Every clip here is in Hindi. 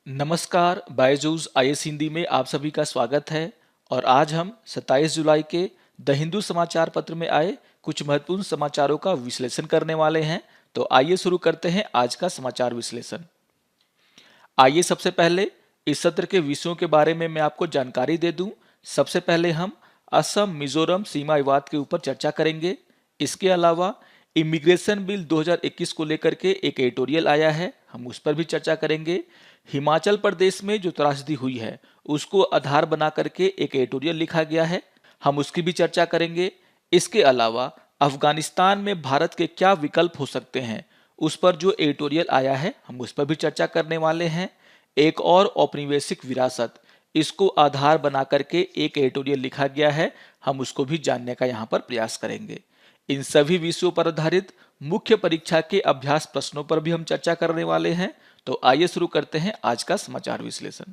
नमस्कार, बायजूस आईएएस हिंदी में आप सभी का स्वागत है। और आज हम 27 जुलाई के द हिंदू समाचार पत्र में आए कुछ महत्वपूर्ण समाचारों का विश्लेषण करने वाले हैं। तो आइए शुरू करते हैं आज का समाचार विश्लेषण। आइए सबसे पहले इस सत्र के विषयों के बारे में मैं आपको जानकारी दे दूं। सबसे पहले हम असम मिजोरम सीमा विवाद के ऊपर चर्चा करेंगे। इसके अलावा इमिग्रेशन बिल 2021 को लेकर के एक एडिटोरियल आया है, हम उस पर भी चर्चा करेंगे। हिमाचल प्रदेश में जो त्रासदी हुई है उसको आधार बना करके एक एडिटोरियल लिखा गया है, हम उसकी भी चर्चा करेंगे। इसके अलावा अफगानिस्तान में भारत के क्या विकल्प हो सकते हैं उस पर जो एडिटोरियल आया है हम उस पर भी चर्चा करने वाले हैं। एक और औपनिवेशिक विरासत, इसको आधार बना करके एक एडिटोरियल लिखा गया है, हम उसको भी जानने का यहाँ पर प्रयास करेंगे। इन सभी विषयों पर आधारित मुख्य परीक्षा के अभ्यास प्रश्नों पर भी हम चर्चा करने वाले हैं। तो आइए शुरू करते हैं आज का समाचार विश्लेषण।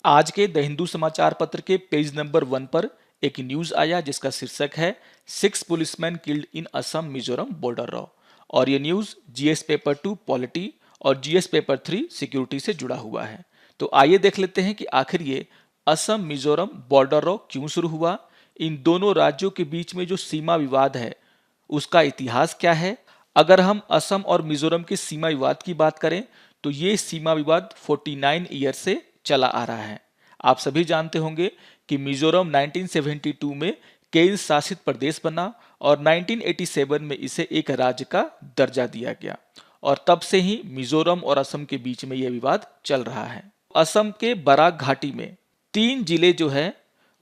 आज के द हिंदू समाचार पत्र के पेज नंबर 1 पर एक न्यूज आया जिसका शीर्षक है 6 policeman killed in Assam Mizoram border raw. और ये न्यूज जीएस पेपर 2 पॉलिटी और जीएस पेपर 3 सिक्योरिटी से जुड़ा हुआ है। तो आइए देख लेते हैं कि आखिर ये असम मिजोरम बॉर्डर रॉ क्यों शुरू हुआ, इन दोनों राज्यों के बीच में जो सीमा विवाद है उसका इतिहास क्या है। अगर हम असम और मिजोरम के सीमा विवाद की बात करें तो ये सीमा विवाद 49 ईयर से चला आ रहा है। आप सभी जानते होंगे कि मिजोरम 1972 में केंद्र शासित प्रदेश बना और 1987 में इसे एक राज्य का दर्जा दिया गया और तब से ही मिजोरम और असम के बीच में यह विवाद चल रहा है। असम के बराक घाटी में 3 जिले जो है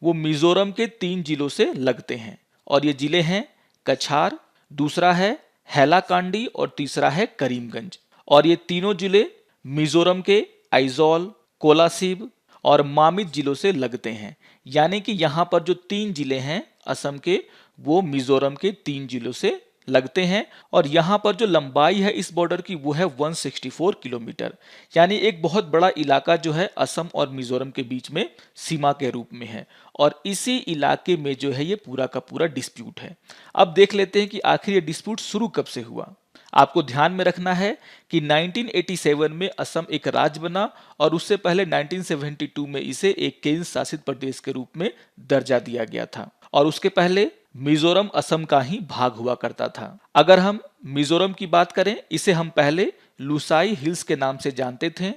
वो मिजोरम के 3 जिलों से लगते हैं और ये जिले हैं कछार, दूसरा है हैलाकांडी और तीसरा है करीमगंज। और ये तीनों जिले मिजोरम के आइजॉल, कोलासिब और मामित जिलों से लगते हैं। यानी कि यहाँ पर जो 3 जिले हैं असम के वो मिजोरम के 3 जिलों से लगते हैं। और यहाँ पर जो लंबाई है इस बॉर्डर की वो है 164 किलोमीटर। यानी एक बहुत बड़ा इलाका जो है असम और मिजोरम के बीच में सीमा के रूप में है और इसी इलाके में जो है ये पूरा का पूरा डिस्प्यूट है। अब देख लेते हैं कि आखिर ये डिस्प्यूट शुरू कब से हुआ। आपको ध्यान में रखना है कि 1987 में असम एक राज्य बना और उससे पहले 1972 में इसे एक केंद्र शासित प्रदेश के रूप में दर्जा दिया गया था और उसके पहले मिजोरम असम का ही भाग हुआ करता था। अगर हम मिजोरम की बात करें, इसे हम पहले लुसाई हिल्स के नाम से जानते थे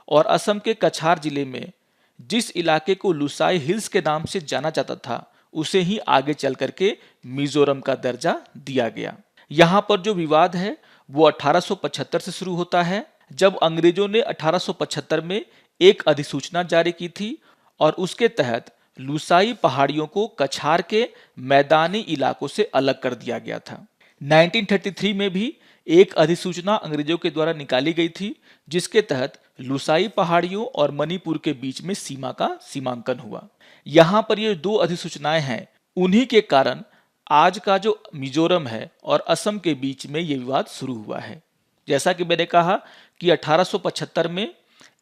और असम के कछार जिले में जिस इलाके को लुसाई हिल्स के नाम से जाना जाता था उसे ही आगे चल करके मिजोरम का दर्जा दिया गया। यहाँ पर जो विवाद है वो 1875 से शुरू होता है, जब अंग्रेजों ने 1875 में एक अधिसूचना जारी की थी और उसके तहत लुसाई पहाड़ियों को कछार के मैदानी इलाकों से अलग कर दिया गया था। 1933 में भी एक अधिसूचना अंग्रेजों के द्वारा निकाली गई थी जिसके तहत लुसाई पहाड़ियों और मणिपुर के बीच में सीमा का सीमांकन हुआ। यहाँ पर ये 2 अधिसूचनाएं हैं, उन्हीं के कारण आज का जो मिजोरम है और असम के बीच में ये विवाद शुरू हुआ है। जैसा कि मैंने कहा कि 1875 में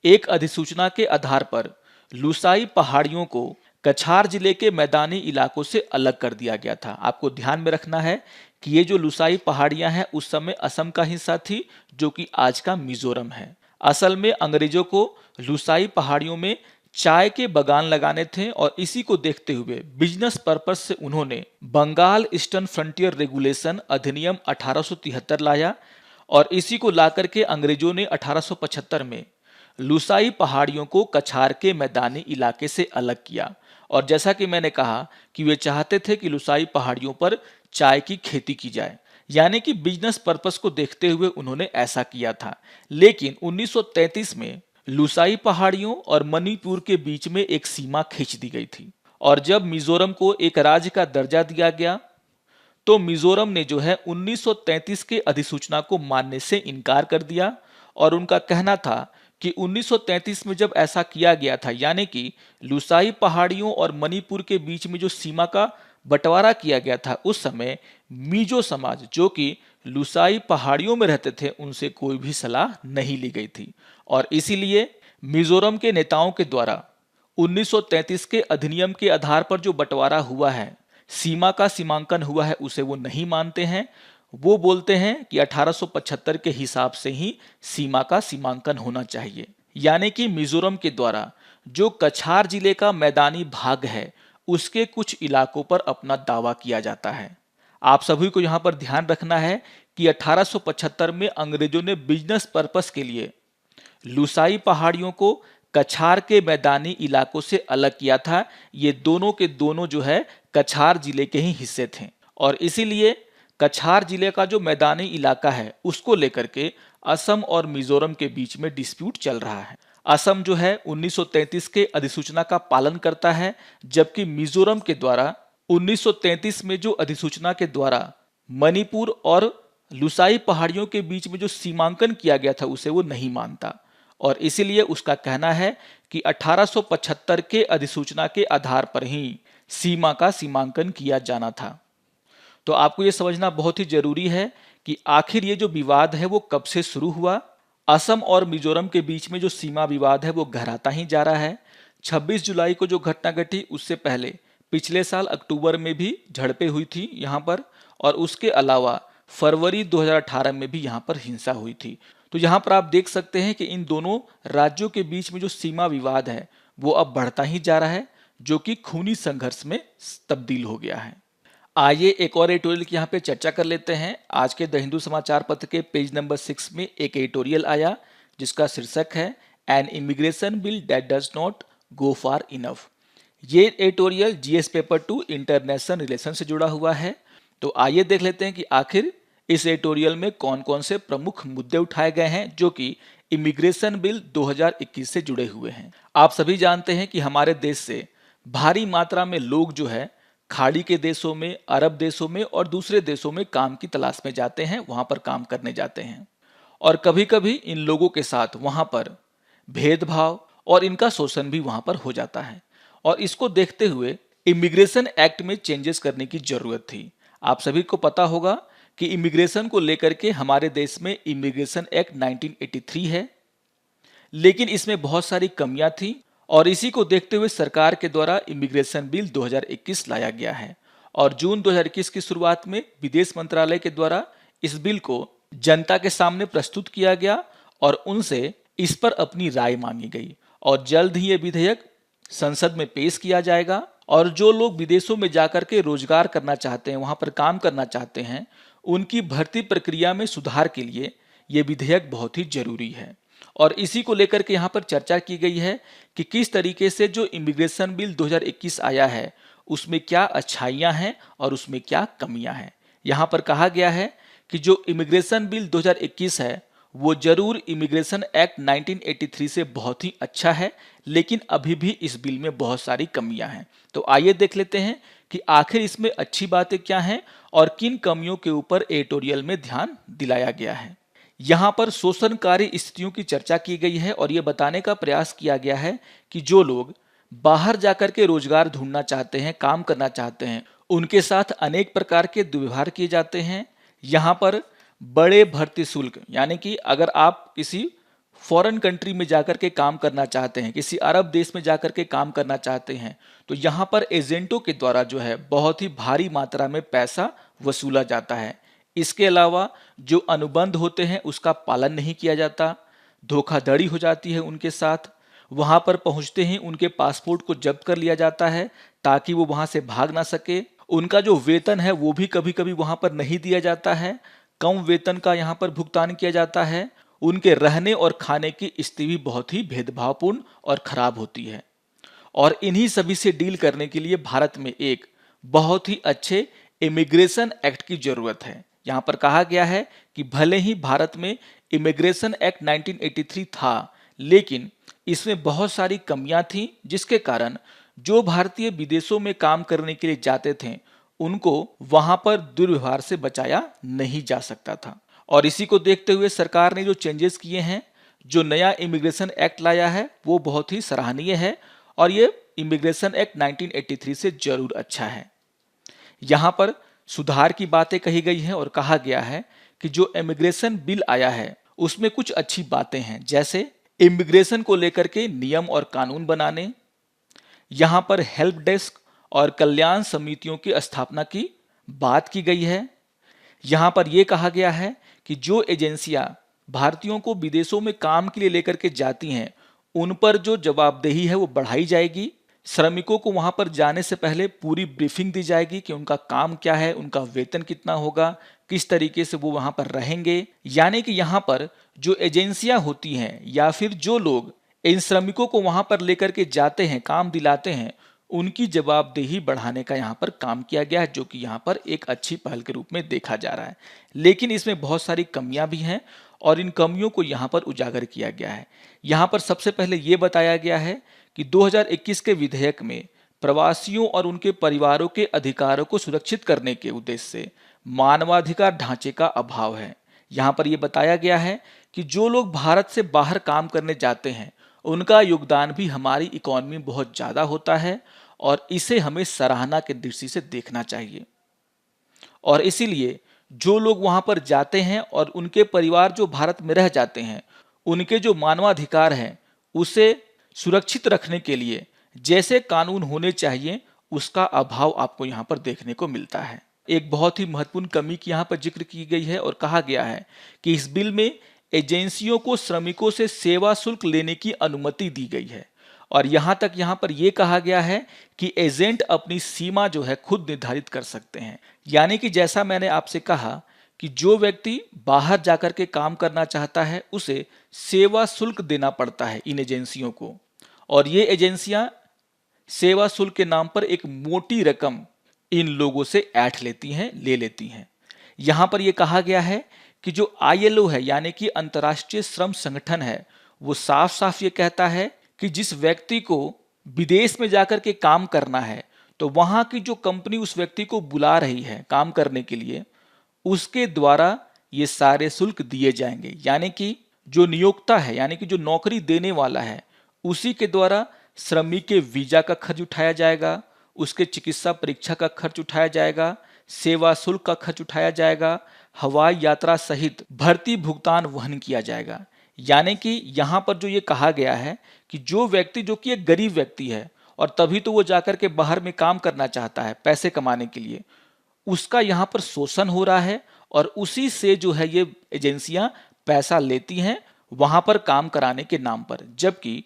एक अधिसूचना के आधार पर लुसाई पहाड़ियों को कछार जिले के मैदानी इलाकों से अलग कर दिया गया था। आपको ध्यान में रखना है कि ये जो लुसाई पहाड़ियां हैं उस समय असम का हिस्सा थी जो कि आज का मिजोरम है। असल में अंग्रेजों को लुसाई पहाड़ियों में चाय के बागान लगाने थे और इसी को देखते हुए बिजनेस पर्पस से उन्होंने बंगाल ईस्टर्न फ्रंटियर रेगुलेशन अधिनियम 1873 लाया और इसी को लाकर के अंग्रेजों ने 1875 में लुसाई पहाड़ियों को कछार के मैदानी इलाके से अलग किया। और जैसा कि मैंने कहा कि वे चाहते थे कि लुसाई पहाड़ियों पर चाय की खेती की जाए, यानी कि बिजनेस पर्पस को देखते हुए उन्होंने ऐसा किया था। लेकिन 1933 में लुसाई पहाड़ियों और मणिपुर के बीच में एक सीमा खींच दी गई थी और जब मिजोरम को एक राज्य का दर्जा दिया गया तो मिजोरम ने जो है 1933 के अधिसूचना को मानने से इनकार कर दिया और उनका कहना था कि 1933 में जब ऐसा किया गया था, यानी कि लुसाई पहाड़ियों और मणिपुर के बीच में जो सीमा का बंटवारा किया गया था, उस समय मिजो समाज जो कि लुसाई पहाड़ियों में रहते थे उनसे कोई भी सलाह नहीं ली गई थी और इसीलिए मिजोरम के नेताओं के द्वारा 1933 के अधिनियम के आधार पर जो बंटवारा हुआ है, सीमा का सीमांकन हुआ है, उसे वो नहीं मानते हैं। वो बोलते हैं कि 1875 के हिसाब से ही सीमा का सीमांकन होना चाहिए। यानी कि मिजोरम के द्वारा जो कछार जिले का मैदानी भाग है उसके कुछ इलाकों पर अपना दावा किया जाता है। आप सभी को यहाँ पर ध्यान रखना है कि 1875 में अंग्रेजों ने बिजनेस पर्पस के लिए लुसाई पहाड़ियों को कछार के मैदानी इलाकों से अलग किया था। ये दोनों के दोनों जो है कछार जिले के ही हिस्से थे और इसीलिए कछार जिले का जो मैदानी इलाका है उसको लेकर के असम और मिजोरम के बीच में डिस्प्यूट चल रहा है। असम जो है 1933 के अधिसूचना का पालन करता है, जबकि मिजोरम के द्वारा 1933 में जो अधिसूचना के द्वारा मणिपुर और लुसाई पहाड़ियों के बीच में जो सीमांकन किया गया था उसे वो नहीं मानता और इसीलिए उसका कहना है कि 1875 के अधिसूचना के आधार पर ही सीमा का सीमांकन किया जाना था। तो आपको ये समझना बहुत ही जरूरी है कि आखिर ये जो विवाद है वो कब से शुरू हुआ। असम और मिजोरम के बीच में जो सीमा विवाद है वो गहराता ही जा रहा है। 26 जुलाई को जो घटना घटी उससे पहले पिछले साल अक्टूबर में भी झड़पें हुई थी यहाँ पर और उसके अलावा फरवरी 2018 में भी यहाँ पर हिंसा हुई थी। तो यहाँ पर आप देख सकते हैं कि इन दोनों राज्यों के बीच में जो सीमा विवाद है वो अब बढ़ता ही जा रहा है, जो कि खूनी संघर्ष में तब्दील हो गया है। आइए एक और एडिटोरियल की यहाँ पे चर्चा कर लेते हैं। आज के द हिंदू समाचार पत्र के पेज नंबर 6 में एक एडिटोरियल आया जिसका शीर्षक है an immigration bill that does not go far enough. ये editorial GS paper 2 international relation से जुड़ा हुआ है। तो आइए देख लेते हैं कि आखिर इस एडिटोरियल में कौन कौन से प्रमुख मुद्दे उठाए गए हैं जो कि इमिग्रेशन बिल 2021 से जुड़े हुए हैं। आप सभी जानते हैं कि हमारे देश से भारी मात्रा में लोग जो है खाड़ी के देशों में, अरब देशों में और दूसरे देशों में काम की तलाश में जाते हैं, वहां पर काम करने जाते हैं और कभी कभी इन लोगों के साथ वहां पर भेदभाव और इनका शोषण भी वहां पर हो जाता है और इसको देखते हुए इमिग्रेशन एक्ट में चेंजेस करने की जरूरत थी। आप सभी को पता होगा कि इमिग्रेशन को लेकर के हमारे देश में इमिग्रेशन एक्ट 1983 है, लेकिन इसमें बहुत सारी कमियां थी और इसी को देखते हुए सरकार के द्वारा इमिग्रेशन बिल 2021 लाया गया है और जून 2021 की शुरुआत में विदेश मंत्रालय के द्वारा इस बिल को जनता के सामने प्रस्तुत किया गया और उनसे इस पर अपनी राय मांगी गई और जल्द ही ये विधेयक संसद में पेश किया जाएगा और जो लोग विदेशों में जाकर के रोजगार करना चाहते हैं, वहां पर काम करना चाहते हैं, उनकी भर्ती प्रक्रिया में सुधार के लिए ये विधेयक बहुत ही जरूरी है और इसी को लेकर के यहाँ पर चर्चा की गई है कि किस तरीके से जो इमिग्रेशन बिल 2021 आया है उसमें क्या अच्छाइयाँ हैं और उसमें क्या कमियाँ हैं। यहाँ पर कहा गया है कि जो इमिग्रेशन बिल 2021 है वो जरूर इमिग्रेशन एक्ट 1983 से बहुत ही अच्छा है, लेकिन अभी भी इस बिल में बहुत सारी कमियां हैं। तो आइए देख लेते हैं कि आखिर इसमें अच्छी बातें क्या हैं और किन कमियों के ऊपर एडिटोरियल में ध्यान दिलाया गया है। यहाँ पर शोषणकारी स्थितियों की चर्चा की गई है और ये बताने का प्रयास किया गया है कि जो लोग बाहर जाकर के रोजगार ढूंढना चाहते हैं, काम करना चाहते हैं, उनके साथ अनेक प्रकार के दुर्व्यवहार किए जाते हैं। यहाँ पर बड़े भर्ती शुल्क, यानी कि अगर आप किसी फॉरेन कंट्री में जाकर के काम करना चाहते हैं, किसी अरब देश में जाकर के काम करना चाहते हैं, तो यहाँ पर एजेंटों के द्वारा जो है बहुत ही भारी मात्रा में पैसा वसूला जाता है। इसके अलावा जो अनुबंध होते हैं उसका पालन नहीं किया जाता, धोखाधड़ी हो जाती है उनके साथ। वहां पर पहुंचते ही उनके पासपोर्ट को जब्त कर लिया जाता है ताकि वो वहां से भाग ना सके। उनका जो वेतन है वो भी कभी कभी वहां पर नहीं दिया जाता है, कम वेतन का यहाँ पर भुगतान किया जाता है। उनके रहने और खाने की स्थिति भी बहुत ही भेदभावपूर्ण और खराब होती है और इन्हीं सभी से डील करने के लिए भारत में एक बहुत ही अच्छे इमिग्रेशन एक्ट की जरूरत है। यहाँ पर कहा गया है कि भले ही भारत में इमिग्रेशन एक्ट 1983 था, लेकिन इसमें बहुत सारी कमियां थीं जिसके कारण जो भारतीय विदेशों में काम करने के लिए जाते थे उनको वहां पर दुर्व्यवहार से बचाया नहीं जा सकता था। और इसी को देखते हुए सरकार ने जो चेंजेस किए हैं, जो नया इमिग्रेशन एक्ट लाया है वो बहुत ही सराहनीय है और ये इमिग्रेशन एक्ट 1983 से जरूर अच्छा है। यहाँ पर सुधार की बातें कही गई हैं और कहा गया है कि जो इमिग्रेशन बिल आया है उसमें कुछ अच्छी बातें हैं, जैसे इमिग्रेशन को लेकर के नियम और कानून बनाने, यहाँ पर हेल्प डेस्क और कल्याण समितियों की स्थापना की बात की गई है। यहाँ पर यह कहा गया है कि जो एजेंसियां भारतीयों को विदेशों में काम के लिए लेकर के जाती हैं उन पर जो जवाबदेही है वो बढ़ाई जाएगी। श्रमिकों को वहां पर जाने से पहले पूरी ब्रीफिंग दी जाएगी कि उनका काम क्या है, उनका वेतन कितना होगा, किस तरीके से वो वहां पर रहेंगे। यानी कि यहाँ पर जो एजेंसियां होती हैं या फिर जो लोग इन श्रमिकों को वहां पर लेकर के जाते हैं, काम दिलाते हैं, उनकी जवाबदेही बढ़ाने का यहाँ पर काम किया गया है, जो कि यहाँ पर एक अच्छी पहल के रूप में देखा जा रहा है। लेकिन इसमें बहुत सारी कमियां भी हैं और इन कमियों को यहाँ पर उजागर किया गया है। यहाँ पर सबसे पहले ये बताया गया है कि 2021 के विधेयक में प्रवासियों और उनके परिवारों के अधिकारों को सुरक्षित करने के उद्देश्य से मानवाधिकार ढांचे का अभाव है। यहाँ पर यह बताया गया है कि जो लोग भारत से बाहर काम करने जाते हैं उनका योगदान भी हमारी इकॉनमी में बहुत ज़्यादा होता है और इसे हमें सराहना के दृष्टि से देखना चाहिए। और इसीलिए जो लोग वहां पर जाते हैं और उनके परिवार जो भारत में रह जाते हैं, उनके जो मानवाधिकार हैं उसे सुरक्षित रखने के लिए जैसे कानून होने चाहिए उसका अभाव आपको यहाँ पर देखने को मिलता है। एक बहुत ही महत्वपूर्ण कमी की यहाँ पर जिक्र की गई है और कहा गया है कि इस बिल में एजेंसियों को श्रमिकों से सेवा शुल्क लेने की अनुमति दी गई है और यहाँ तक यहाँ पर यह कहा गया है कि एजेंट अपनी सीमा जो है खुद निर्धारित कर सकते हैं। यानी कि जैसा मैंने आपसे कहा कि जो व्यक्ति बाहर जाकर के काम करना चाहता है उसे सेवा शुल्क देना पड़ता है इन एजेंसियों को, और ये एजेंसियां सेवा शुल्क के नाम पर एक मोटी रकम इन लोगों से ऐंठ लेती हैं, ले लेती हैं। यहाँ पर यह कहा गया है कि जो ILO है यानी कि अंतर्राष्ट्रीय श्रम संगठन है, वो साफ साफ ये कहता है कि जिस व्यक्ति को विदेश में जाकर के काम करना है तो वहां की जो कंपनी उस व्यक्ति को बुला रही है काम करने के लिए, उसके द्वारा ये सारे शुल्क दिए जाएंगे। यानी कि जो नियोक्ता है यानी कि जो नौकरी देने वाला है उसी के द्वारा श्रमिक के वीजा का खर्च उठाया जाएगा, उसके चिकित्सा परीक्षा का खर्च उठाया जाएगा, सेवा शुल्क का खर्च उठाया जाएगा, हवाई यात्रा सहित भर्ती भुगतान वहन किया जाएगा। यानी कि यहाँ पर जो ये कहा गया है कि जो व्यक्ति जो कि एक गरीब व्यक्ति है और तभी तो वो जाकर के बाहर में काम करना चाहता है पैसे कमाने के लिए, उसका यहाँ पर शोषण हो रहा है और उसी से जो है ये एजेंसियां पैसा लेती हैं वहां पर काम कराने के नाम पर। जबकि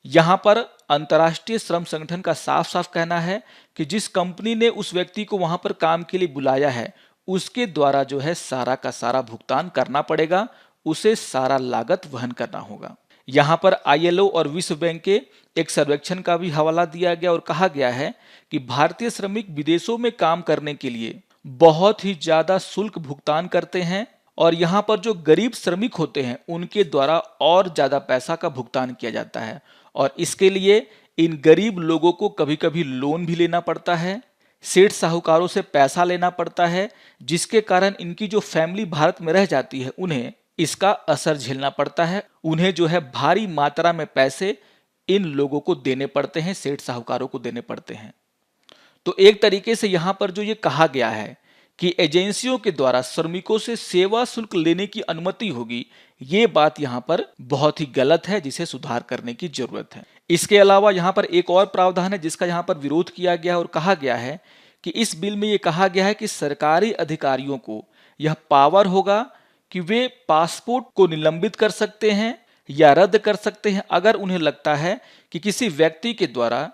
यहाँ पर अंतर्राष्ट्रीय श्रम संगठन का साफ साफ कहना है कि जिस कंपनी ने उस व्यक्ति को वहां पर काम के लिए बुलाया है उसके द्वारा जो है सारा का सारा भुगतान करना पड़ेगा, उसे सारा लागत वहन करना होगा। यहाँ पर ILO और विश्व बैंक के एक सर्वेक्षण का भी हवाला दिया गया और कहा गया है कि भारतीय श्रमिक विदेशों में काम करने के लिए बहुत ही ज्यादा शुल्क भुगतान करते हैं और यहाँ पर जो गरीब श्रमिक होते हैं उनके द्वारा और ज्यादा पैसा का भुगतान किया जाता है और इसके लिए इन गरीब लोगों को कभी कभी लोन भी लेना पड़ता है, सेठ साहूकारों से पैसा लेना पड़ता है, जिसके कारण इनकी जो फैमिली भारत में रह जाती है उन्हें इसका असर झेलना पड़ता है। उन्हें जो है भारी मात्रा में पैसे इन लोगों को देने पड़ते हैं, सेठ साहूकारों को देने पड़ते हैं। तो एक तरीके से यहाँ पर जो ये कहा गया है कि एजेंसियों के द्वारा श्रमिकों से सेवा शुल्क लेने की अनुमति होगी, ये बात यहाँ पर बहुत ही गलत है, जिसे सुधार करने की जरूरत है। इसके अलावा यहाँ पर एक और प्रावधान है जिसका यहाँ पर विरोध किया गया और कहा गया है कि इस बिल में ये कहा गया है कि सरकारी अधिकारियों को यह पावर होगा कि वे पासपोर्ट को निलंबित कर सकते हैं या रद्द कर सकते हैं अगर उन्हें लगता है कि किसी व्यक्ति के द्वारा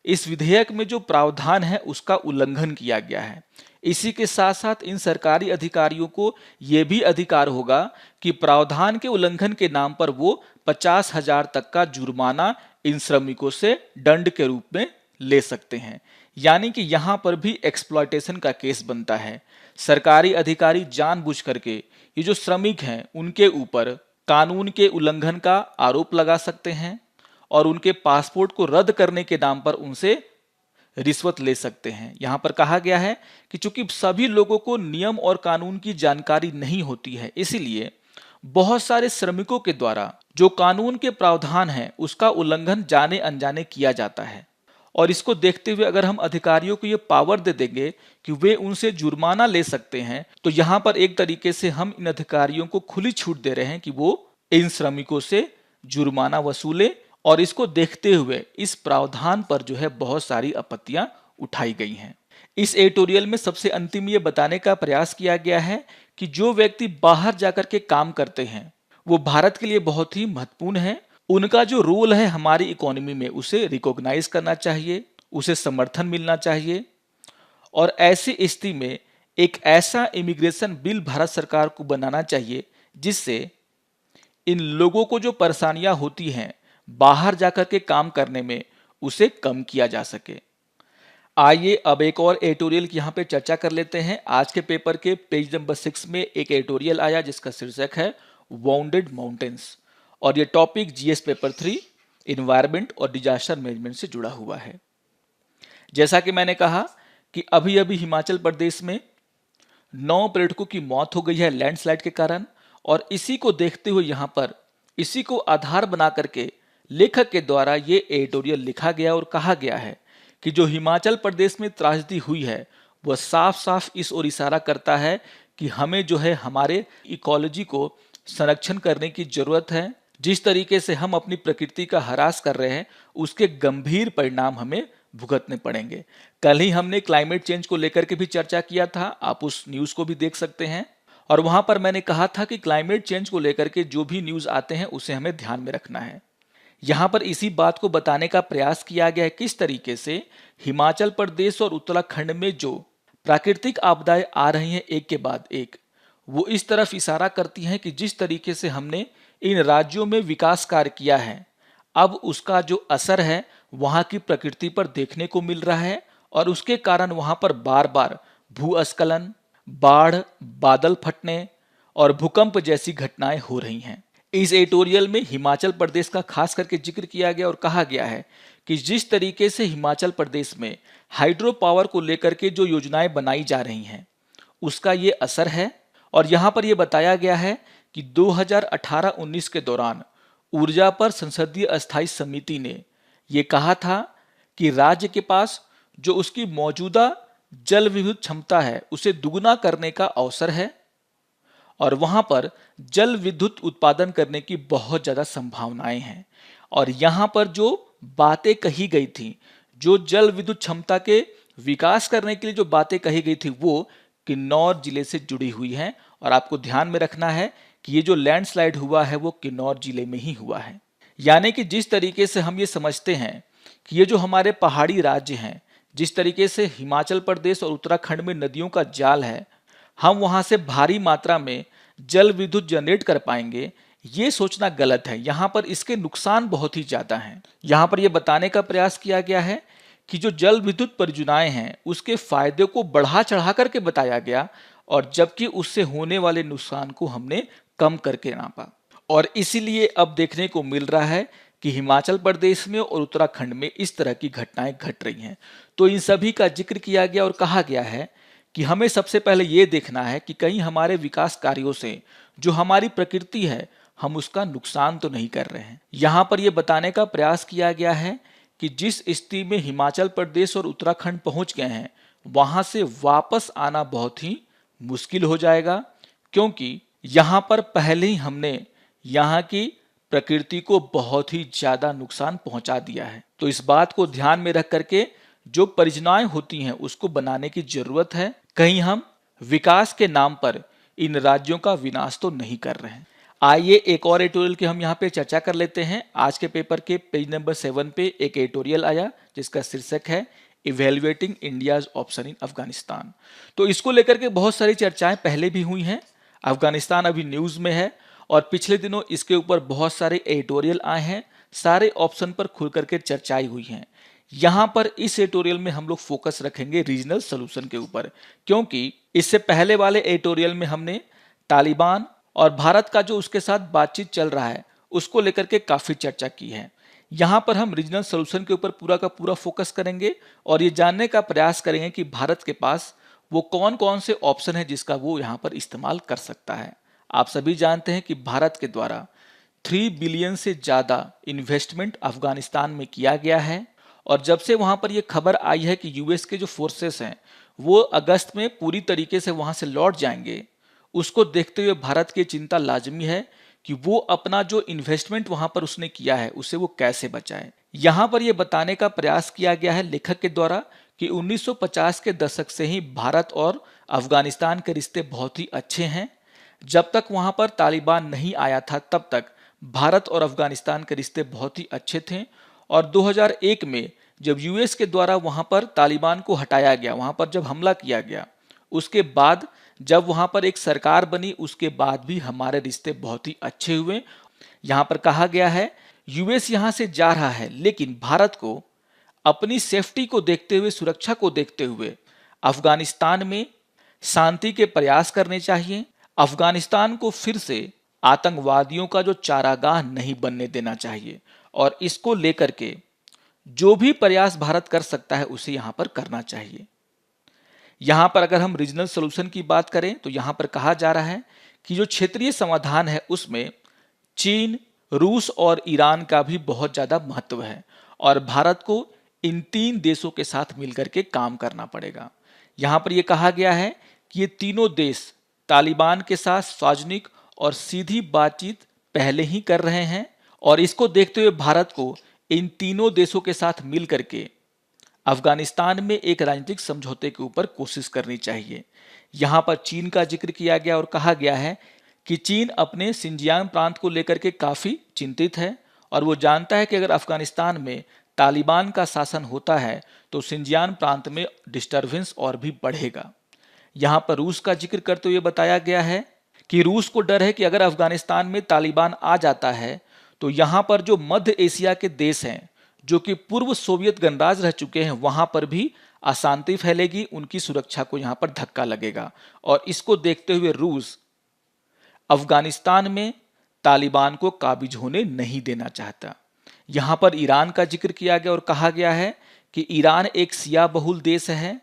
इस विधेयक में जो प्रावधान है उसका उल्लंघन किया गया है। इसी के साथ साथ इन सरकारी अधिकारियों को यह भी अधिकार होगा कि प्रावधान के उल्लंघन के नाम पर वो 50,000 तक का जुर्माना इन श्रमिकों से दंड के रूप में ले सकते हैं। यानी कि यहाँ पर भी एक्सप्लॉयटेशन का केस बनता है। सरकारी अधिकारी जानबूझ करके ये जो श्रमिक हैं उनके ऊपर कानून के उल्लंघन का आरोप लगा सकते हैं और उनके पासपोर्ट को रद्द करने के नाम पर उनसे रिश्वत ले सकते हैं। यहाँ पर कहा गया है कि चूंकि सभी लोगों को नियम और कानून की जानकारी नहीं होती है, इसीलिए बहुत सारे श्रमिकों के द्वारा जो कानून के प्रावधान हैं उसका उल्लंघन जाने अनजाने किया जाता है। और इसको देखते हुए अगर हम अधिकारियों को ये पावर दे देंगे कि वे उनसे जुर्माना ले सकते हैं, तो यहाँ पर एक तरीके से हम इन अधिकारियों को खुली छूट दे रहे हैं कि वो इन श्रमिकों से जुर्माना वसूले। और इसको देखते हुए इस प्रावधान पर जो है बहुत सारी आपत्तियां उठाई गई हैं। इस एडिटोरियल में सबसे अंतिम ये बताने का प्रयास किया गया है कि जो व्यक्ति बाहर जाकर के काम करते हैं वो भारत के लिए बहुत ही महत्वपूर्ण है। उनका जो रोल है हमारी इकोनॉमी में उसे रिकॉग्नाइज करना चाहिए, उसे समर्थन मिलना चाहिए। और ऐसी स्थिति में एक ऐसा इमिग्रेशन बिल भारत सरकार को बनाना चाहिए जिससे इन लोगों को जो परेशानियां होती हैं बाहर जाकर के काम करने में, उसे कम किया जा सके। आइए अब एक और एडिटोरियल की यहाँ पे चर्चा कर लेते हैं। आज के पेपर के पेज नंबर 6 में एक एडिटोरियल आया जिसका शीर्षक है वाउंडेड माउंटेन्स, और ये टॉपिक जीएस पेपर 3 इन्वायरमेंट और डिजास्टर मैनेजमेंट से जुड़ा हुआ है। जैसा कि मैंने कहा कि अभी अभी हिमाचल प्रदेश में 9 पर्यटकों की मौत हो गई है लैंडस्लाइड के कारण, और इसी को देखते हुए यहाँ पर इसी को आधार बना करके लेखक के द्वारा ये एडिटोरियल लिखा गया और कहा गया है कि जो हिमाचल प्रदेश में त्रासदी हुई है वह साफ साफ इस ओर इशारा करता है कि हमें जो है हमारे इकोलॉजी को संरक्षण करने की जरूरत है। जिस तरीके से हम अपनी प्रकृति का ह्रास कर रहे हैं उसके गंभीर परिणाम हमें भुगतने पड़ेंगे। कल ही हमने क्लाइमेट चेंज को लेकर के भी चर्चा किया था, आप उस न्यूज को भी देख सकते हैं। और वहां पर मैंने कहा था कि क्लाइमेट चेंज को लेकर के जो भी न्यूज आते हैं उसे हमें ध्यान में रखना है। यहाँ पर इसी बात को बताने का प्रयास किया गया है किस तरीके से हिमाचल प्रदेश और उत्तराखंड में जो प्राकृतिक आपदाएं आ रही हैं एक के बाद एक, वो इस तरफ इशारा करती हैं कि जिस तरीके से हमने इन राज्यों में विकास कार्य किया है अब उसका जो असर है वहाँ की प्रकृति पर देखने को मिल रहा है, और उसके कारण वहाँ पर बार बार भूस्खलन, बाढ़, बादल फटने और भूकंप जैसी घटनाएं हो रही हैं। इस एडिटोरियल में हिमाचल प्रदेश का खास करके जिक्र किया गया और कहा गया है कि जिस तरीके से हिमाचल प्रदेश में हाइड्रो पावर को लेकर के जो योजनाएं बनाई जा रही हैं उसका ये असर है। और यहाँ पर यह बताया गया है कि 2018-19 के दौरान ऊर्जा पर संसदीय अस्थायी समिति ने ये कहा था कि राज्य के पास जो उसकी मौजूदा जल विद्युत क्षमता है उसे दुगुना करने का अवसर है, और वहां पर जल विद्युत उत्पादन करने की बहुत ज़्यादा संभावनाएं हैं। और यहाँ पर जो बातें कही गई थी, जो जल विद्युत क्षमता के विकास करने के लिए जो बातें कही गई थी वो किन्नौर जिले से जुड़ी हुई हैं। और आपको ध्यान में रखना है कि ये जो लैंडस्लाइड हुआ है वो किन्नौर जिले में ही हुआ है। यानी कि जिस तरीके से हम ये समझते हैं कि ये जो हमारे पहाड़ी राज्य हैं, जिस तरीके से हिमाचल प्रदेश और उत्तराखंड में नदियों का जाल है, हम वहां से भारी मात्रा में जल विद्युत जनरेट कर पाएंगे, ये सोचना गलत है। यहाँ पर इसके नुकसान बहुत ही ज्यादा हैं। यहाँ पर यह बताने का प्रयास किया गया है कि जो जल विद्युत परियोजनाएं हैं उसके फायदे को बढ़ा चढ़ा करके बताया गया, और जबकि उससे होने वाले नुकसान को हमने कम करके नापा। और इसीलिए अब देखने को मिल रहा है कि हिमाचल प्रदेश में और उत्तराखंड में इस तरह की घटनाएं घट रही हैं। तो इन सभी का जिक्र किया गया और कहा गया है कि हमें सबसे पहले ये देखना है कि कहीं हमारे विकास कार्यों से जो हमारी प्रकृति है हम उसका नुकसान तो नहीं कर रहे हैं। यहाँ पर यह बताने का प्रयास किया गया है कि जिस स्थिति में हिमाचल प्रदेश और उत्तराखंड पहुंच गए हैं वहां से वापस आना बहुत ही मुश्किल हो जाएगा, क्योंकि यहाँ पर पहले ही हमने यहाँ की प्रकृति को बहुत ही ज्यादा नुकसान पहुंचा दिया है। तो इस बात को ध्यान में रख करके जो परियोजनाएं होती हैं उसको बनाने की जरूरत है। कहीं हम विकास के नाम पर इन राज्यों का विनाश तो नहीं कर रहे हैं। आइए एक और एडिटोरियल की हम यहाँ पे चर्चा कर लेते हैं। आज के पेपर के पेज नंबर 7 पे एक एडिटोरियल आया जिसका शीर्षक है evaluating India's option in Afghanistan. तो इसको लेकर के बहुत सारी चर्चाएं पहले भी हुई हैं। अफगानिस्तान अभी न्यूज में है और पिछले दिनों इसके ऊपर बहुत सारे एडिटोरियल आए हैं, सारे ऑप्शन पर खुल करके चर्चाएं हुई हैं। यहाँ पर इस एडिटोरियल में हम लोग फोकस रखेंगे रीजनल सोल्यूशन के ऊपर, क्योंकि इससे पहले वाले एडिटोरियल में हमने तालिबान और भारत का जो उसके साथ बातचीत चल रहा है उसको लेकर के काफी चर्चा की है। यहाँ पर हम रीजनल सोल्यूशन के ऊपर पूरा का पूरा फोकस करेंगे और ये जानने का प्रयास करेंगे कि भारत के पास वो कौन कौन से ऑप्शन है जिसका वो यहाँ पर इस्तेमाल कर सकता है। आप सभी जानते हैं कि भारत के द्वारा 3 बिलियन से ज्यादा इन्वेस्टमेंट अफगानिस्तान में किया गया है, और जब से वहां पर यह खबर आई है कि यूएस के जो फोर्सेस हैं वो अगस्त में पूरी तरीके से वहां से लौट जाएंगे, उसको देखते हुए भारत की चिंता लाजमी है कि वो अपना जो इन्वेस्टमेंट वहां पर उसने किया है उसे वो कैसे बचाए। यहाँ पर यह बताने का प्रयास किया गया है लेखक के द्वारा कि 1950 के दशक से ही भारत और अफगानिस्तान के रिश्ते बहुत ही अच्छे हैं। जब तक वहां पर तालिबान नहीं आया था तब तक भारत और अफगानिस्तान के रिश्ते बहुत ही अच्छे थे और 2001 में जब यूएस के द्वारा वहां पर तालिबान को हटाया गया, वहां पर जब हमला किया गया, उसके बाद जब वहां पर एक सरकार बनी, उसके बाद भी हमारे रिश्ते बहुत ही अच्छे हुए। यहाँ पर कहा गया है यूएस यहाँ से जा रहा है, लेकिन भारत को अपनी सेफ्टी को देखते हुए, सुरक्षा को देखते हुए अफगानिस्तान में शांति के प्रयास करने चाहिए। अफगानिस्तान को फिर से आतंकवादियों का जो चारागाह नहीं बनने देना चाहिए और इसको लेकर के जो भी प्रयास भारत कर सकता है उसे यहां पर करना चाहिए। यहां पर अगर हम रीजनल सोल्यूशन की बात करें तो यहां पर कहा जा रहा है कि जो क्षेत्रीय समाधान है उसमें चीन, रूस और ईरान का भी बहुत ज्यादा महत्व है और भारत को इन तीन देशों के साथ मिलकर के काम करना पड़ेगा। यहां पर यह कहा गया है कि ये तीनों देश तालिबान के साथ सार्वजनिक और सीधी बातचीत पहले ही कर रहे हैं और इसको देखते हुए भारत को इन तीनों देशों के साथ मिल करके अफगानिस्तान में एक राजनीतिक समझौते के ऊपर कोशिश करनी चाहिए। यहां पर चीन का जिक्र किया गया और कहा गया है कि चीन अपने सिंजियांग प्रांत को लेकर के काफी चिंतित है और वो जानता है कि अगर अफगानिस्तान में तालिबान का शासन होता है तो सिंजियांग प्रांत में डिस्टरबेंस और भी बढ़ेगा। यहां पर रूस का जिक्र करते हुए बताया गया है कि रूस को डर है कि अगर अफगानिस्तान में तालिबान आ जाता है तो यहां पर जो मध्य एशिया के देश हैं, जो कि पूर्व सोवियत गणराज्य रह चुके हैं, वहां पर भी अशांति फैलेगी, उनकी सुरक्षा को यहां पर धक्का लगेगा और इसको देखते हुए रूस अफगानिस्तान में तालिबान को काबिज होने नहीं देना चाहता। यहां पर ईरान का जिक्र किया गया और कहा गया है कि ईरान एक शिया बहुल देश है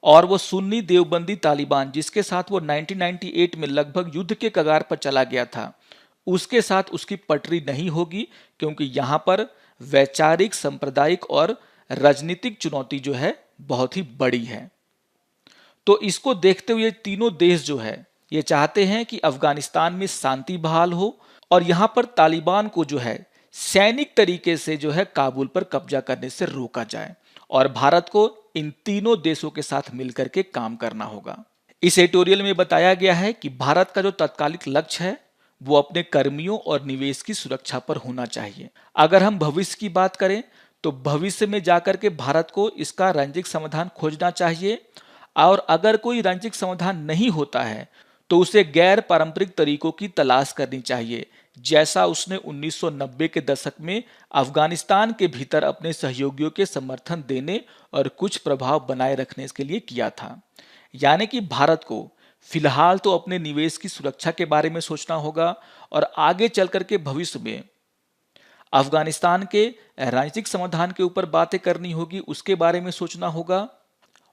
और वो सुन्नी देवबंदी तालिबान जिसके साथ वो 1998 में लगभग युद्ध के कगार पर चला गया था, उसके साथ उसकी पटरी नहीं होगी क्योंकि यहां पर वैचारिक, सांप्रदायिक और राजनीतिक चुनौती जो है बहुत ही बड़ी है। तो इसको देखते हुए तीनों देश जो है ये चाहते हैं कि अफगानिस्तान में शांति बहाल हो और यहां पर तालिबान को जो है सैनिक तरीके से जो है काबुल पर कब्जा करने से रोका जाए और भारत को इन तीनों देशों के साथ मिलकर के काम करना होगा। इस एडिटोरियल में बताया गया है कि भारत का जो तत्कालिक लक्ष्य है वो अपने कर्मियों और निवेश की सुरक्षा पर होना चाहिए। अगर हम भविष्य की बात करें तो भविष्य में जाकर के भारत को इसका राजनीतिक समाधान खोजना चाहिए और अगर कोई राजनीतिक समाधान नहीं होता है तो उसे गैर पारंपरिक तरीकों की तलाश करनी चाहिए, जैसा उसने 1990 के दशक में अफगानिस्तान के भीतर अपने सहयोगियों के समर्थन देने और कुछ प्रभाव बनाए रखने के लिए किया था। यानी कि भारत को फिलहाल तो अपने निवेश की सुरक्षा के बारे में सोचना होगा और आगे चल करके भविष्य में अफगानिस्तान के राजनीतिक समाधान के ऊपर बातें करनी होगी, उसके बारे में सोचना होगा।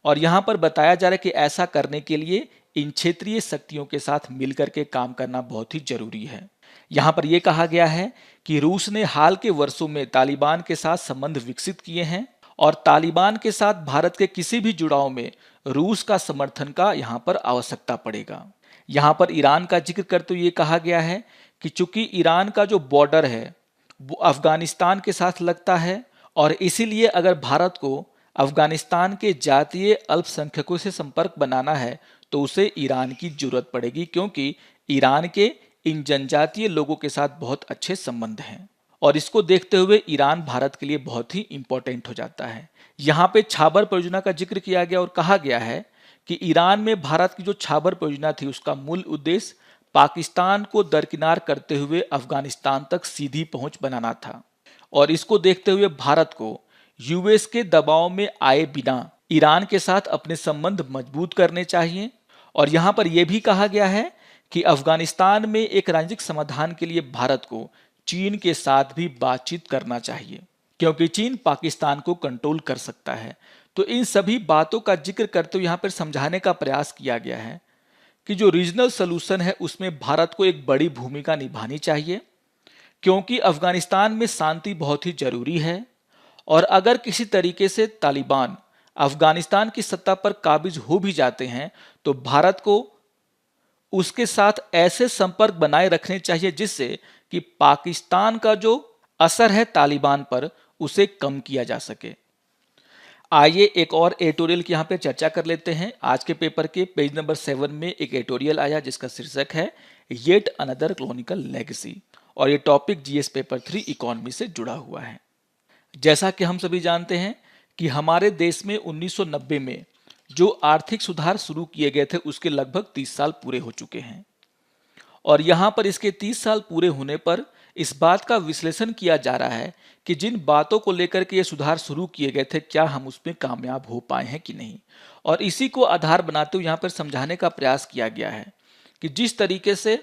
और यहां पर बताया जा रहा है कि ऐसा करने के लिए इन क्षेत्रीय शक्तियों के साथ मिलकर के काम करना बहुत ही जरूरी है। यहां पर यह कहा गया है कि रूस ने हाल के वर्षों में तालिबान के साथ संबंध विकसित किए हैं और तालिबान के साथ भारत के किसी भी जुड़ाव में रूस का समर्थन का यहां पर आवश्यकता पड़ेगा। यहां पर ईरान का जिक्र करते हुए कहा गया है कि चूंकि ईरान का जो बॉर्डर है वो अफगानिस्तान के साथ लगता है और इसीलिए अगर भारत को अफगानिस्तान के जातीय अल्पसंख्यकों से संपर्क बनाना है तो उसे ईरान की जरूरत पड़ेगी, क्योंकि ईरान के इन जनजातीय लोगों के साथ बहुत अच्छे संबंध हैं और इसको देखते हुए ईरान भारत के लिए बहुत ही इंपॉर्टेंट हो जाता है। यहाँ पे छाबर परियोजना का जिक्र किया गया और कहा गया है कि ईरान में भारत की जो छाबर परियोजना थी उसका मूल उद्देश्य पाकिस्तान को दरकिनार करते हुए अफगानिस्तान तक सीधी पहुंच बनाना था और इसको देखते हुए भारत को यूएस के दबाव में आए बिना ईरान के साथ अपने संबंध मजबूत करने चाहिए। और यहां पर यह भी कहा गया है कि अफगानिस्तान में एक राजनीतिक समाधान के लिए भारत को चीन के साथ भी बातचीत करना चाहिए, क्योंकि चीन पाकिस्तान को कंट्रोल कर सकता है। तो इन सभी बातों का जिक्र करते हुए यहां पर समझाने का प्रयास किया गया है कि जो रीजनल सॉल्यूशन है उसमें भारत को एक बड़ी भूमिका निभानी चाहिए, क्योंकि अफगानिस्तान में शांति बहुत ही जरूरी है और अगर किसी तरीके से तालिबान अफगानिस्तान की सत्ता पर काबिज हो भी जाते हैं तो भारत को उसके साथ ऐसे संपर्क बनाए रखने चाहिए जिससे कि पाकिस्तान का जो असर है तालिबान पर उसे कम किया जा सके। आइए एक और एडिटोरियल की यहाँ पे चर्चा कर लेते हैं। आज के पेपर के पेज नंबर 7 में एक एडिटोरियल आया जिसका शीर्षक है येट अनदर कॉलोनियल लेगेसी और ये टॉपिक जीएस पेपर 3 इकोनॉमी से जुड़ा हुआ है। जैसा कि हम सभी जानते हैं कि हमारे देश में 1990 में जो आर्थिक सुधार शुरू किए गए थे उसके लगभग 30 साल पूरे हो चुके हैं और यहाँ पर इसके 30 साल पूरे होने पर इस बात का विश्लेषण किया जा रहा है कि जिन बातों को लेकर के ये सुधार शुरू किए गए थे क्या हम उसमें कामयाब हो पाए हैं कि नहीं, और इसी को आधार बनाते हुए यहाँ पर समझाने का प्रयास किया गया है कि जिस तरीके से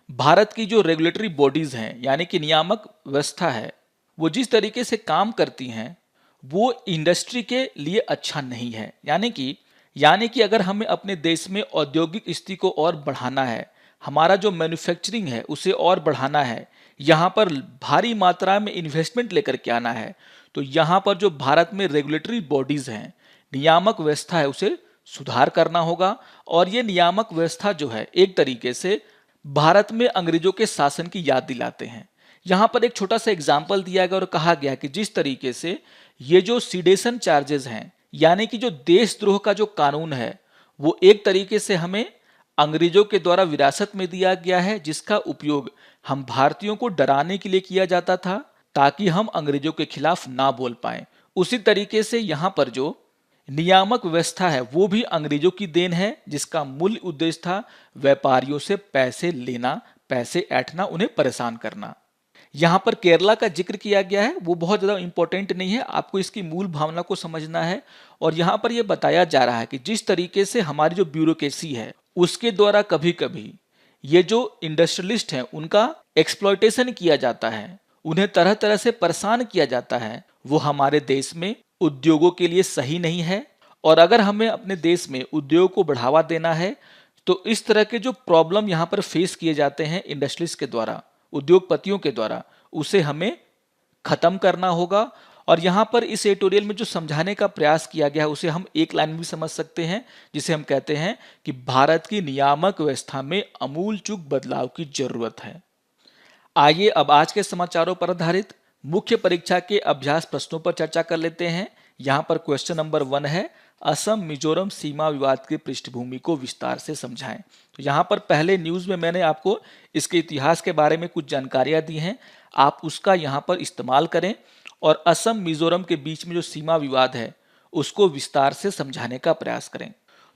भारत की जो रेगुलेटरी बॉडीज हैं यानी कि नियामक व्यवस्था है वो जिस तरीके से काम करती हैं वो इंडस्ट्री के लिए अच्छा नहीं है। यानी कि अगर हमें अपने देश में औद्योगिक स्थिति को और बढ़ाना है, हमारा जो मैन्युफैक्चरिंग है उसे और बढ़ाना है, यहाँ पर भारी मात्रा में इन्वेस्टमेंट लेकर के आना है, तो यहाँ पर जो भारत में रेगुलेटरी बॉडीज हैं, नियामक व्यवस्था है, उसे सुधार करना होगा। और ये नियामक व्यवस्था जो है एक तरीके से भारत में अंग्रेजों के शासन की याद दिलाते हैं। यहाँ पर एक छोटा सा एग्जाम्पल दिया गया और कहा गया कि जिस तरीके से ये जो सीडेशन चार्जेस हैं यानी कि जो देशद्रोह का जो कानून है वो एक तरीके से हमें अंग्रेजों के द्वारा विरासत में दिया गया है, जिसका उपयोग हम भारतीयों को डराने के लिए किया जाता था ताकि हम अंग्रेजों के खिलाफ ना बोल पाएं। उसी तरीके से यहाँ पर जो नियामक व्यवस्था है वो भी अंग्रेजों की देन है, जिसका मूल उद्देश्य था व्यापारियों से पैसे लेना, पैसे ऐंठना, उन्हें परेशान करना। यहाँ पर केरला का जिक्र किया गया है, वो बहुत ज़्यादा इंपॉर्टेंट नहीं है, आपको इसकी मूल भावना को समझना है। और यहाँ पर यह बताया जा रहा है कि जिस तरीके से हमारी जो ब्यूरोक्रेसी है उसके द्वारा कभी कभी ये जो इंडस्ट्रियलिस्ट हैं उनका एक्सप्लॉयटेशन किया जाता है, उन्हें तरह तरह से परेशान किया जाता है, वो हमारे देश में उद्योगों के लिए सही नहीं है। और अगर हमें अपने देश में उद्योग को बढ़ावा देना है तो इस तरह के जो प्रॉब्लम यहाँ पर फेस किए जाते हैं इंडस्ट्रीज के द्वारा, उद्योगपतियों के द्वारा, उसे हमें खत्म करना होगा। और यहाँ पर इस एडिटोरियल में जो समझाने का प्रयास किया गया है उसे हम एक लाइन में भी समझ सकते हैं, जिसे हम कहते हैं कि भारत की नियामक व्यवस्था में अमूलचूल बदलाव की जरूरत है। आइए अब आज के समाचारों पर आधारित मुख्य परीक्षा के अभ्यास प्रश्नों पर चर्चा कर लेते हैं। यहाँ पर क्वेश्चन नंबर 1 है, असम मिजोरम सीमा विवाद की पृष्ठभूमि को विस्तार से समझाएं। तो यहाँ पर पहले न्यूज़ में मैंने आपको इसके इतिहास के बारे में कुछ जानकारियाँ दी हैं, आप उसका यहाँ पर इस्तेमाल करें और असम मिजोरम के बीच में जो सीमा विवाद है उसको विस्तार से समझाने का प्रयास करें।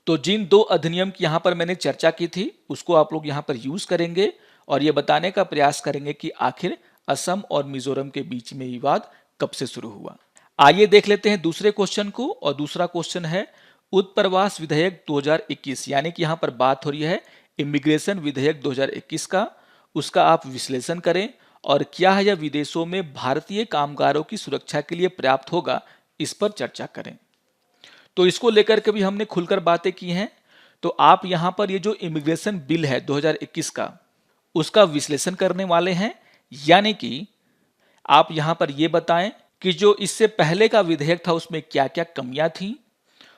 तो जिन 2 अधिनियम की यहाँ पर मैंने चर्चा की थी उसको आप लोग यहाँ पर यूज करेंगे और ये बताने का प्रयास करेंगे कि आखिर असम और मिजोरम के बीच में विवाद कब से शुरू हुआ। आइए देख लेते हैं दूसरे क्वेश्चन को, और दूसरा क्वेश्चन है उत्प्रवास विधेयक 2021, यानी कि यहाँ पर बात हो रही है इमिग्रेशन विधेयक 2021 का, उसका आप विश्लेषण करें और क्या यह विदेशों में भारतीय कामगारों की सुरक्षा के लिए पर्याप्त होगा, इस पर चर्चा करें। तो इसको लेकर के भी हमने खुलकर बातें की हैं, तो आप यहाँ पर ये जो इमिग्रेशन बिल है 2021 का उसका विश्लेषण करने वाले हैं, यानी कि आप यहाँ पर ये बताएं कि जो इससे पहले का विधेयक था उसमें क्या क्या कमियां थी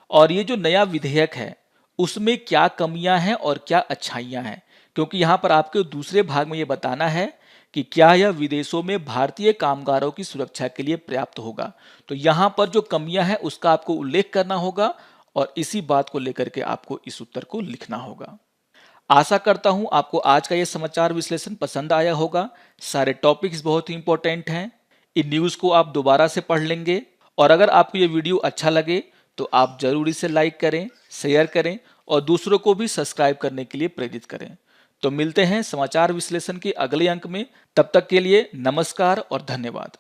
और ये जो नया विधेयक है उसमें क्या कमियां हैं और क्या अच्छाइयां हैं, क्योंकि यहाँ पर आपके दूसरे भाग में ये बताना है कि क्या यह विदेशों में भारतीय कामगारों की सुरक्षा के लिए पर्याप्त होगा। तो यहाँ पर जो कमियां हैं उसका आपको उल्लेख करना होगा और इसी बात को लेकर के आपको इस उत्तर को लिखना होगा। आशा करता हूं आपको आज का ये समाचार विश्लेषण पसंद आया होगा। सारे टॉपिक्स बहुत ही इंपॉर्टेंट हैं, इन न्यूज़ को आप दोबारा से पढ़ लेंगे और अगर आपको ये वीडियो अच्छा लगे तो आप जरूर इसे लाइक करें, शेयर करें और दूसरों को भी सब्सक्राइब करने के लिए प्रेरित करें। तो मिलते हैं समाचार विश्लेषण के अगले अंक में, तब तक के लिए नमस्कार और धन्यवाद।